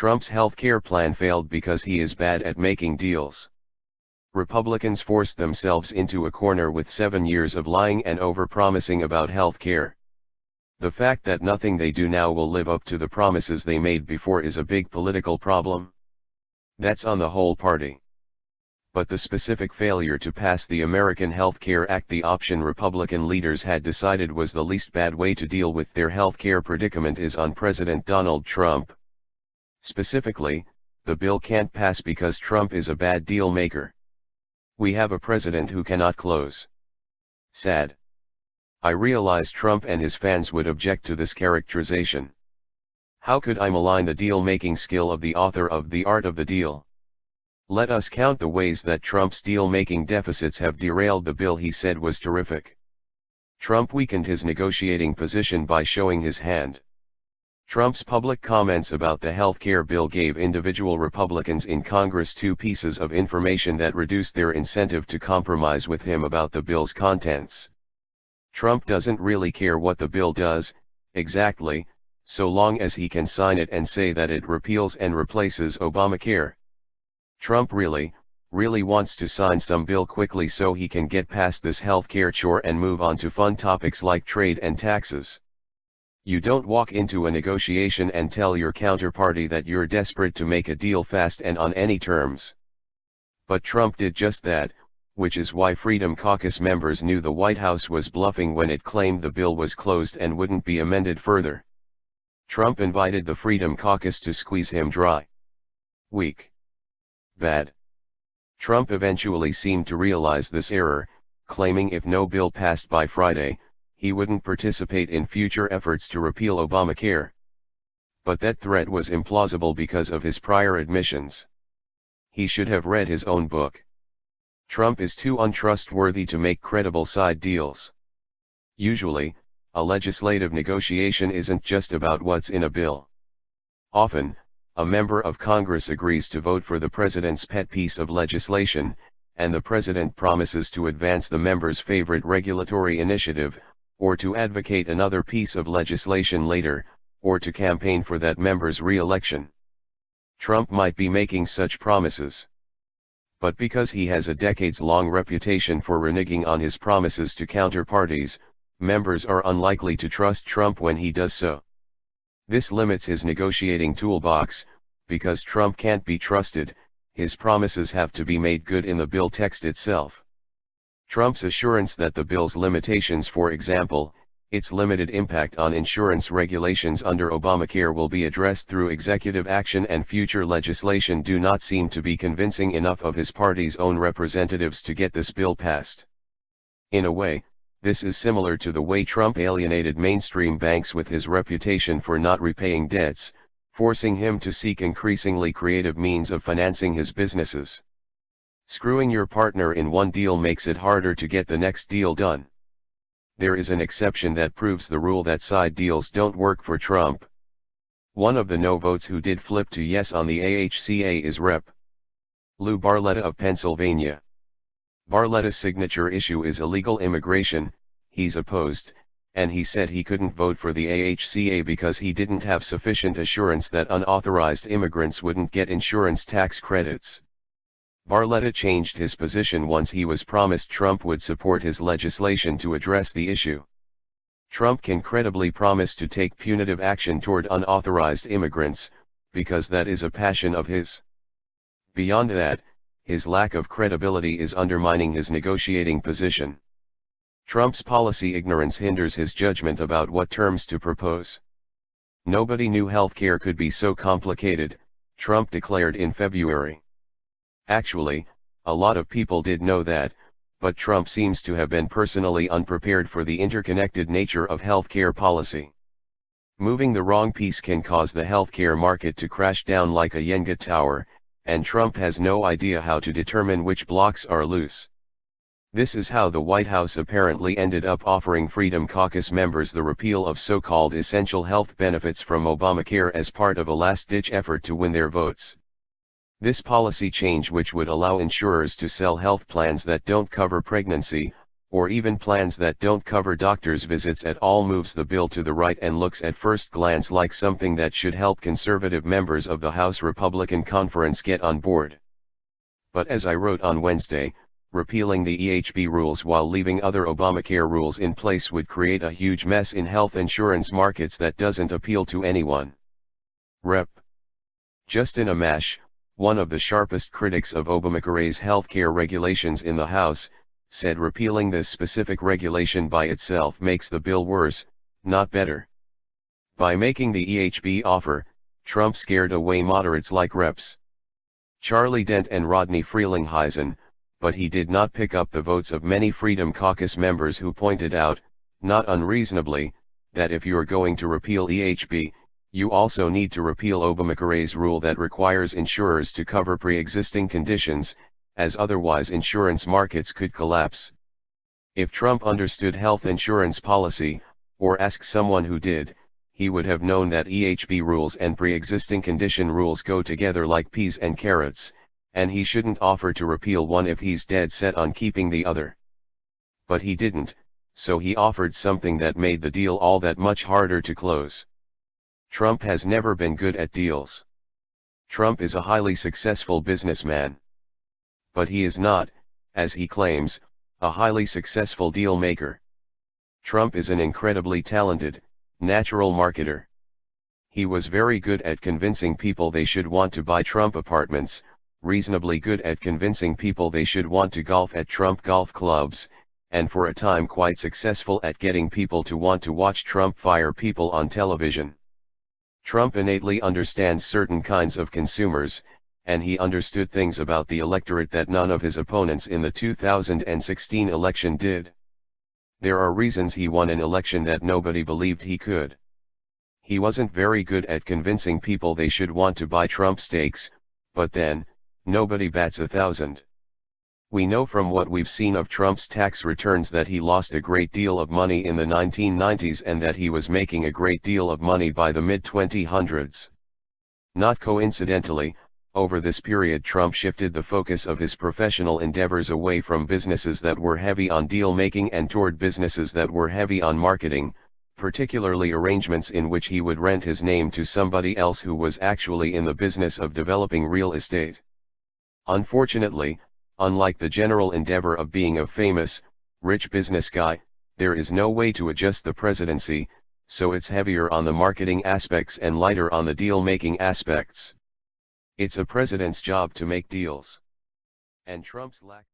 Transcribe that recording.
Trump's health care plan failed because he is bad at making deals. Republicans forced themselves into a corner with 7 years of lying and overpromising about health care. The fact that nothing they do now will live up to the promises they made before is a big political problem. That's on the whole party. But the specific failure to pass the American Health Care Act, the option Republican leaders had decided was the least bad way to deal with their health care predicament, is on President Donald Trump. Specifically, the bill can't pass because Trump is a bad deal maker. We have a president who cannot close. Sad. I realize Trump and his fans would object to this characterization. How could I malign the deal-making skill of the author of The Art of the Deal? Let us count the ways that Trump's deal-making deficits have derailed the bill he said was terrific. Trump weakened his negotiating position by showing his hand. Trump's public comments about the health care bill gave individual Republicans in Congress 2 pieces of information that reduced their incentive to compromise with him about the bill's contents. Trump doesn't really care what the bill does, exactly, so long as he can sign it and say that it repeals and replaces Obamacare. Trump really wants to sign some bill quickly so he can get past this health care chore and move on to fun topics like trade and taxes. You don't walk into a negotiation and tell your counterparty that you're desperate to make a deal fast and on any terms. But Trump did just that, which is why Freedom Caucus members knew the White House was bluffing when it claimed the bill was closed and wouldn't be amended further. Trump invited the Freedom Caucus to squeeze him dry. Weak. Bad. Trump eventually seemed to realize this error, claiming if no bill passed by Friday, he wouldn't participate in future efforts to repeal Obamacare. But that threat was implausible because of his prior admissions. He should have read his own book. Trump is too untrustworthy to make credible side deals. Usually, a legislative negotiation isn't just about what's in a bill. Often, a member of Congress agrees to vote for the president's pet piece of legislation, and the president promises to advance the member's favorite regulatory initiative, or to advocate another piece of legislation later, or to campaign for that member's re-election. Trump might be making such promises. But because he has a decades-long reputation for reneging on his promises to counterparties, members are unlikely to trust Trump when he does so. This limits his negotiating toolbox. Because Trump can't be trusted, his promises have to be made good in the bill text itself. Trump's assurance that the bill's limitations, for example, its limited impact on insurance regulations under Obamacare, will be addressed through executive action and future legislation, do not seem to be convincing enough of his party's own representatives to get this bill passed. In a way, this is similar to the way Trump alienated mainstream banks with his reputation for not repaying debts, forcing him to seek increasingly creative means of financing his businesses. Screwing your partner in one deal makes it harder to get the next deal done. There is an exception that proves the rule that side deals don't work for Trump. One of the no votes who did flip to yes on the AHCA is Rep. Lou Barletta of Pennsylvania. Barletta's signature issue is illegal immigration. He's opposed, and he said he couldn't vote for the AHCA because he didn't have sufficient assurance that unauthorized immigrants wouldn't get insurance tax credits. Barletta changed his position once he was promised Trump would support his legislation to address the issue. Trump can credibly promise to take punitive action toward unauthorized immigrants, because that is a passion of his. Beyond that, his lack of credibility is undermining his negotiating position. Trump's policy ignorance hinders his judgment about what terms to propose. Nobody knew healthcare could be so complicated, Trump declared in February. Actually, a lot of people did know that, but Trump seems to have been personally unprepared for the interconnected nature of healthcare policy. Moving the wrong piece can cause the healthcare market to crash down like a Jenga tower, and Trump has no idea how to determine which blocks are loose. This is how the White House apparently ended up offering Freedom Caucus members the repeal of so-called essential health benefits from Obamacare as part of a last-ditch effort to win their votes. This policy change, which would allow insurers to sell health plans that don't cover pregnancy, or even plans that don't cover doctor's visits at all moves the bill to the right and looks at first glance like something that should help conservative members of the House Republican Conference get on board. But as I wrote on Wednesday, repealing the EHB rules while leaving other Obamacare rules in place would create a huge mess in health insurance markets that doesn't appeal to anyone. Rep. Justin Amash, one of the sharpest critics of Obamacare's healthcare regulations in the House, said repealing this specific regulation by itself makes the bill worse, not better. By making the EHB offer, Trump scared away moderates like Reps. Charlie Dent and Rodney Frelinghuysen, but he did not pick up the votes of many Freedom Caucus members who pointed out, not unreasonably, that if you're going to repeal EHB, you also need to repeal Obamacare's rule that requires insurers to cover pre-existing conditions, as otherwise insurance markets could collapse. If Trump understood health insurance policy, or asked someone who did, he would have known that EHB rules and pre-existing condition rules go together like peas and carrots, and he shouldn't offer to repeal one if he's dead set on keeping the other. But he didn't, so he offered something that made the deal all that much harder to close. Trump has never been good at deals. Trump is a highly successful businessman. But he is not, as he claims, a highly successful deal maker. Trump is an incredibly talented, natural marketer. He was very good at convincing people they should want to buy Trump apartments, reasonably good at convincing people they should want to golf at Trump golf clubs, and for a time quite successful at getting people to want to watch Trump fire people on television. Trump innately understands certain kinds of consumers, and he understood things about the electorate that none of his opponents in the 2016 election did. There are reasons he won an election that nobody believed he could. He wasn't very good at convincing people they should want to buy Trump steaks, but then, nobody bats 1,000. We know from what we've seen of Trump's tax returns that he lost a great deal of money in the 1990s and that he was making a great deal of money by the mid-2000s. Not coincidentally, over this period Trump shifted the focus of his professional endeavors away from businesses that were heavy on deal-making and toward businesses that were heavy on marketing, particularly arrangements in which he would rent his name to somebody else who was actually in the business of developing real estate. Unfortunately, unlike the general endeavor of being a famous, rich business guy, there is no way to adjust the presidency, so it's heavier on the marketing aspects and lighter on the deal-making aspects. It's a president's job to make deals. And Trump's lack